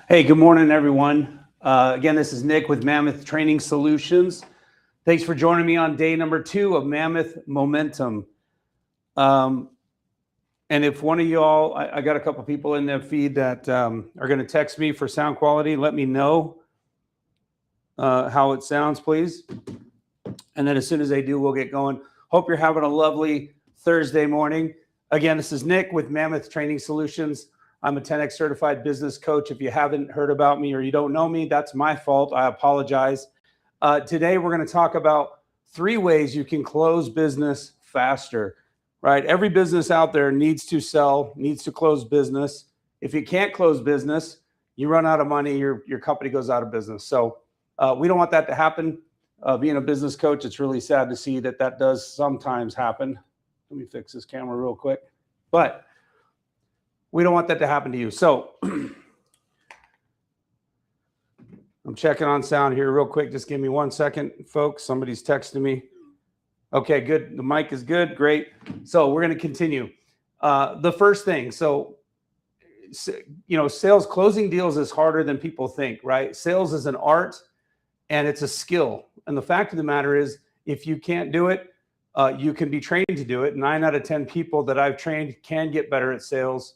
Hey, good morning, everyone. Again, this is Nick with Mammoth Training Solutions. Thanks for joining me on day number 2 of Mammoth Momentum. And if one of y'all, I got a couple people in the feed that are going to text me for sound quality. Let me know how it sounds, please. And then as soon as they do, we'll get going. Hope you're having a lovely Thursday morning. Again, this is Nick with Mammoth Training Solutions. I'm a 10X certified business coach. If you haven't heard about me or you don't know me, that's my fault. I apologize. Today, we're going to talk about 3 ways you can close business faster, right? Every business out there needs to sell, needs to close business. If you can't close business, you run out of money, your company goes out of business. So we don't want that to happen. Being a business coach, it's really sad to see that that does sometimes happen. Let me fix this camera real quick. But we don't want that to happen to you. So I'm checking on sound here real quick. Just give me 1 second, folks. Somebody's texting me. Okay, good. The mic is good. Great. So we're going to continue. The first thing. So, sales, closing deals is harder than people think, right? Sales is an art and it's a skill. And the fact of the matter is, if you can't do it, you can be trained to do it. 9 out of 10 people that I've trained can get better at sales.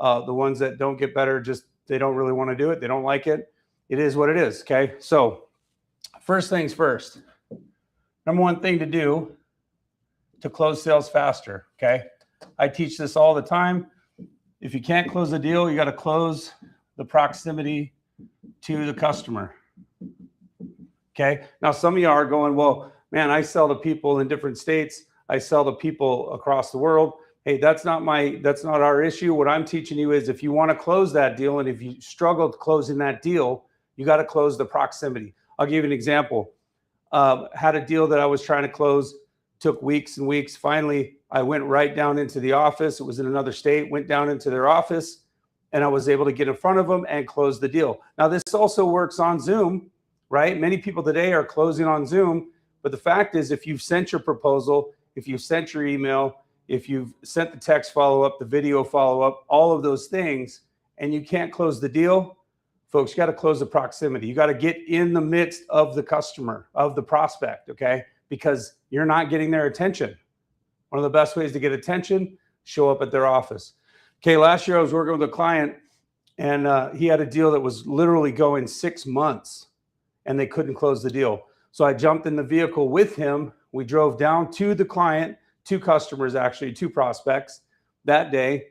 The ones that don't get better, just they don't really want to do it. They don't like it. It is what it is. Okay. So first things first, number 1 thing to do to close sales faster. Okay. I teach this all the time. If you can't close a deal, you got to close the proximity to the customer. Okay. Now some of you are going, well, man, I sell to people in different states. I sell to people across the world. Hey, that's not our issue. What I'm teaching you is if you want to close that deal and if you struggle closing that deal, you got to close the proximity. I'll give you an example. Had a deal that I was trying to close, took weeks and weeks. Finally, I went right down into the office. It was in another state, went down into their office, and I was able to get in front of them and close the deal. Now, this also works on Zoom, right? Many people today are closing on Zoom, but the fact is if you've sent your proposal, if you've sent your email, if you've sent the text follow-up, the video follow-up, all of those things, and you can't close the deal, folks, you got to close the proximity. You got to get in the midst of the customer, of the prospect, okay? Because you're not getting their attention. One of the best ways to get attention, show up at their office. Okay, last year I was working with a client, and he had a deal that was literally going 6 months, and they couldn't close the deal. So I jumped in the vehicle with him. We drove down to the client, 2 customers, actually 2 prospects that day.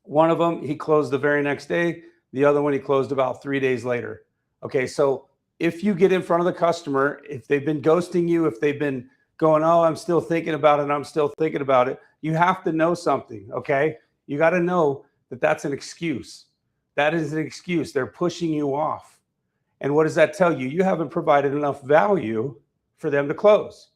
One of them, he closed the very next day. The other one, he closed about 3 days later. Okay, so if you get in front of the customer, if they've been ghosting you, if they've been going, oh, I'm still thinking about it, I'm still thinking about it, you have to know something, okay? You got to know that that's an excuse. That is an excuse. They're pushing you off. And what does that tell you? You haven't provided enough value for them to close.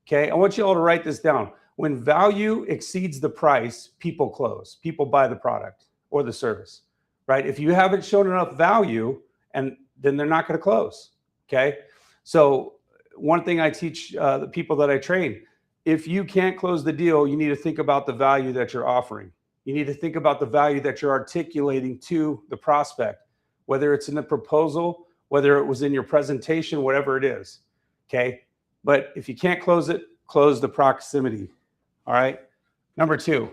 Okay, I want you all to write this down. When value exceeds the price, people close. People buy the product or the service, right? If you haven't shown enough value, and then they're not going to close. Okay, so one thing I teach the people that I train, if you can't close the deal, you need to think about the value that you're offering. You need to think about the value that you're articulating to the prospect, whether it's in the proposal, whether it was in your presentation, whatever it is. Okay. But if you can't close it, close the proximity. All right. Number 2,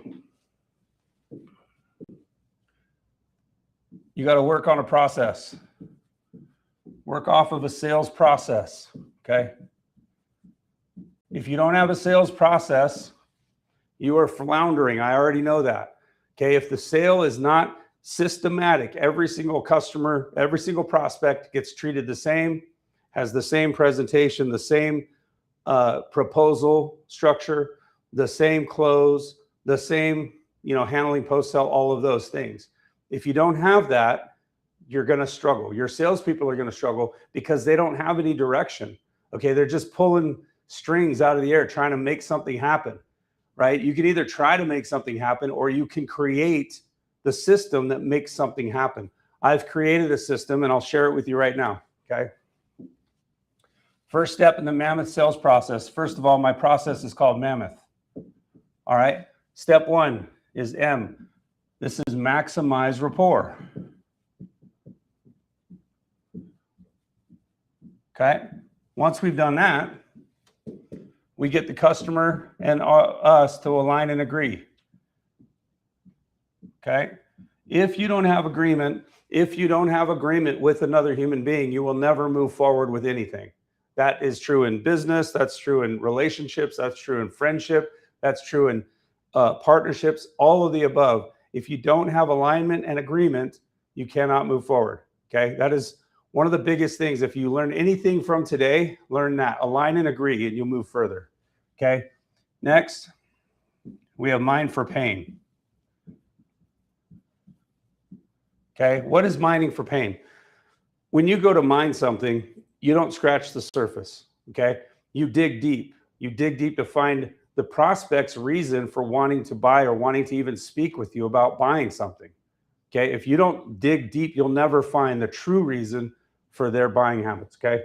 you got to work on a process. Work off of a sales process. Okay. If you don't have a sales process, you are floundering. I already know that. Okay. If the sale is not systematic, every single customer, every single prospect gets treated the same, has the same presentation, the same proposal structure, the same close, the same, handling post-sale, all of those things. If you don't have that, you're going to struggle. Your salespeople are going to struggle because they don't have any direction. Okay. They're just pulling strings out of the air, trying to make something happen, right? You can either try to make something happen or you can create the system that makes something happen. I've created a system and I'll share it with you right now. Okay. First step in the Mammoth sales process. First of all, my process is called Mammoth. All right. Step 1 is M. This is maximize rapport. Okay. Once we've done that, we get the customer and us to align and agree. Okay. If you don't have agreement with another human being, you will never move forward with anything. That is true in business. That's true in relationships. That's true in friendship. That's true in partnerships, all of the above. If you don't have alignment and agreement, you cannot move forward. Okay. That is one of the biggest things. If you learn anything from today, learn that. Align and agree, and you'll move further. Okay. Next, we have mind for pain. Okay. What is mining for pain? When you go to mine something, you don't scratch the surface. Okay. You dig deep. You dig deep to find the prospect's reason for wanting to buy or wanting to even speak with you about buying something. Okay. If you don't dig deep, you'll never find the true reason for their buying habits. Okay.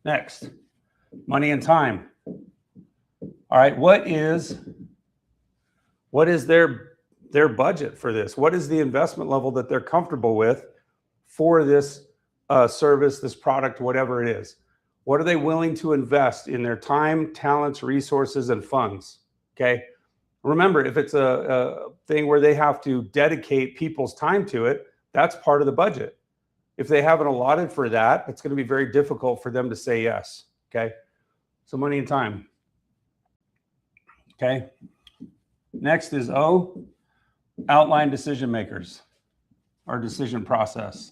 Next, money and time. All right. What is their budget for this? What is the investment level that they're comfortable with for this service, this product, whatever it is? What are they willing to invest in their time, talents, resources, and funds? Okay. Remember, if it's a thing where they have to dedicate people's time to it, that's part of the budget. If they haven't allotted for that, it's going to be very difficult for them to say yes. Okay. So money and time. Okay. Next is O, outline decision makers or decision process.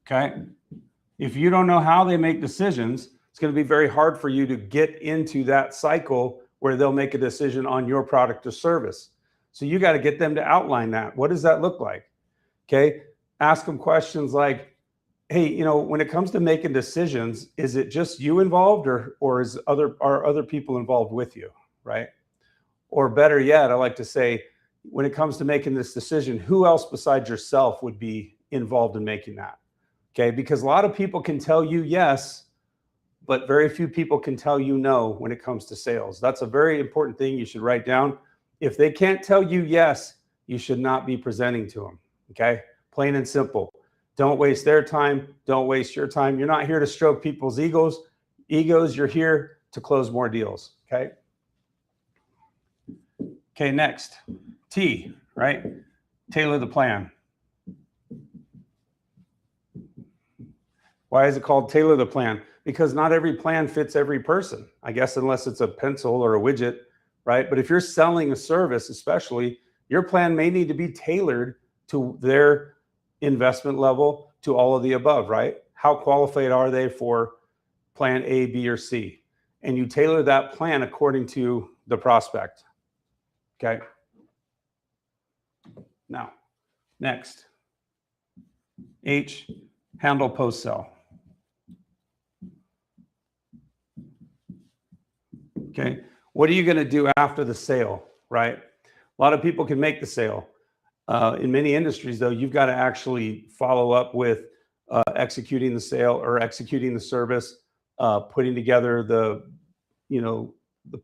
Okay. If you don't know how they make decisions, it's going to be very hard for you to get into that cycle where they'll make a decision on your product or service. So you got to get them to outline that. What does that look like? Okay. Ask them questions like, hey, when it comes to making decisions, is it just you involved or are other people involved with you? Right. Or better yet, I like to say, when it comes to making this decision, who else besides yourself would be involved in making that? Okay. Because a lot of people can tell you yes, but very few people can tell you no when it comes to sales. That's a very important thing you should write down. If they can't tell you yes, you should not be presenting to them. Okay. Plain and simple. Don't waste their time. Don't waste your time. You're not here to stroke people's egos. You're here to close more deals. Okay. Okay. Next, T, right? Tailor the plan. Why is it called tailor the plan? Because not every plan fits every person, I guess, unless it's a pencil or a widget, right? But if you're selling a service, especially, your plan may need to be tailored to their investment level, to all of the above, right? How qualified are they for plan A, B, or C? And you tailor that plan according to the prospect. Okay. Now, next, H, handle post-sell. Okay. What are you going to do after the sale, right? A lot of people can make the sale. In many industries, though, you've got to actually follow up with executing the sale or executing the service, putting together the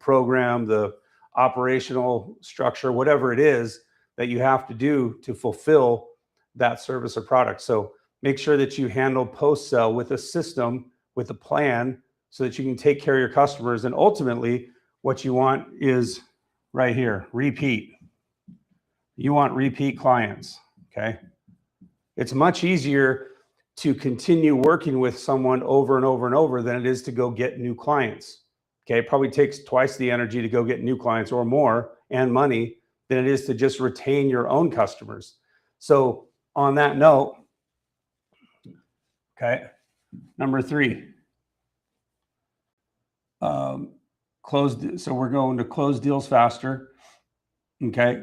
program, the operational structure, whatever it is that you have to do to fulfill that service or product. So make sure that you handle post-sell with a system, with a plan, so that you can take care of your customers. And ultimately, what you want is right here, repeat. You want repeat clients, okay? It's much easier to continue working with someone over and over and over than it is to go get new clients, okay? It probably takes twice the energy to go get new clients or more and money than it is to just retain your own customers. So on that note, okay, number 3, so we're going to close deals faster, okay?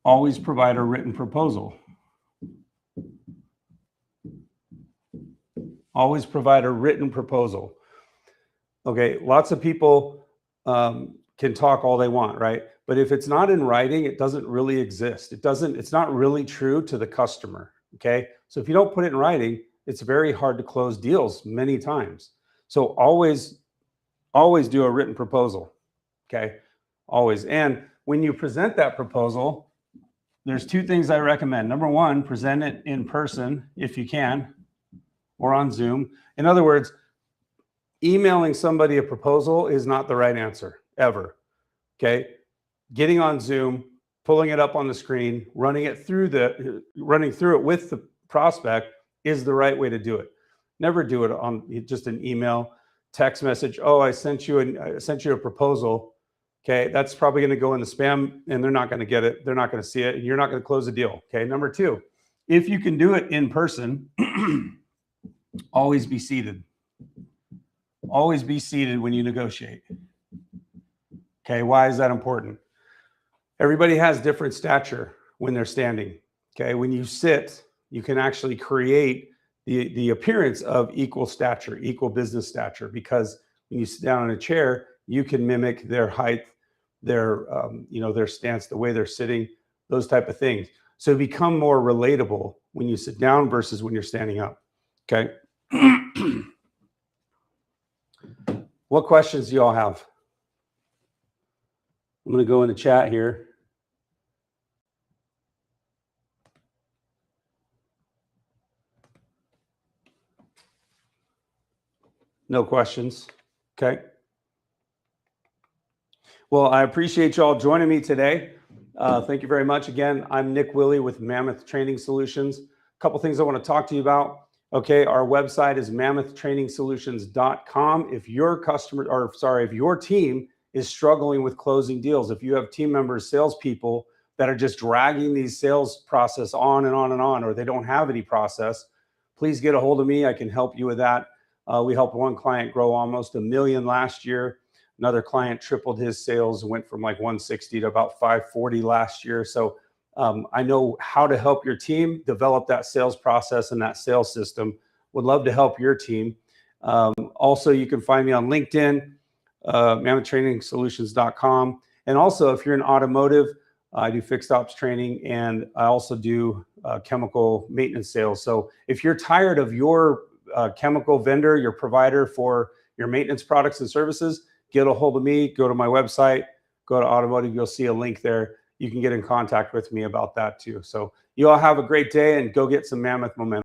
Always provide a written proposal. Always provide a written proposal. Okay, lots of people can talk all they want, right? But if it's not in writing, it doesn't really exist. It's not really true to the customer, okay? So if you don't put it in writing, it's very hard to close deals many times. So always do a written proposal, okay? Always. And when you present that proposal, there's two things I recommend. Number one, present it in person if you can, or on Zoom. In other words, emailing somebody a proposal is not the right answer ever. Okay. Getting on Zoom, pulling it up on the screen, running through it with the prospect is the right way to do it. Never do it on just an email, text message. Oh, I sent you a proposal. Okay, that's probably going to go in the spam, and they're not going to get it. They're not going to see it, and you're not going to close the deal. Okay. Number two, if you can do it in person, always be seated. Always be seated when you negotiate. Okay, why is that important? Everybody has different stature when they're standing. Okay, when you sit, you can actually create the appearance of equal stature, equal business stature, because when you sit down in a chair, you can mimic their height, their their stance, the way they're sitting, those type of things. So become more relatable when you sit down versus when you're standing up. Okay. What questions do you all have? I'm going to go in the chat here. No questions. Okay. Well, I appreciate y'all joining me today. Thank you very much. Again, I'm Nick Willie with Mammoth Training Solutions. A couple things I want to talk to you about. Okay, our website is mammothtrainingsolutions.com. If your team is struggling with closing deals, if you have team members, salespeople that are just dragging these sales process on and on and on, or they don't have any process, please get a hold of me. I can help you with that. We helped one client grow almost $1 million last year. Another client tripled his sales, went from like 160 to about 540 last year. So I know how to help your team develop that sales process and that sales system. Would love to help your team. Also, you can find me on LinkedIn, mammothtrainingsolutions.com. And also, if you're in automotive, I do fixed ops training, and I also do chemical maintenance sales. So if you're tired of your chemical vendor, your provider for your maintenance products and services, get a hold of me. Go to my website, go to automotive. You'll see a link there. You can get in contact with me about that too. So you all have a great day and go get some Mammoth momentum.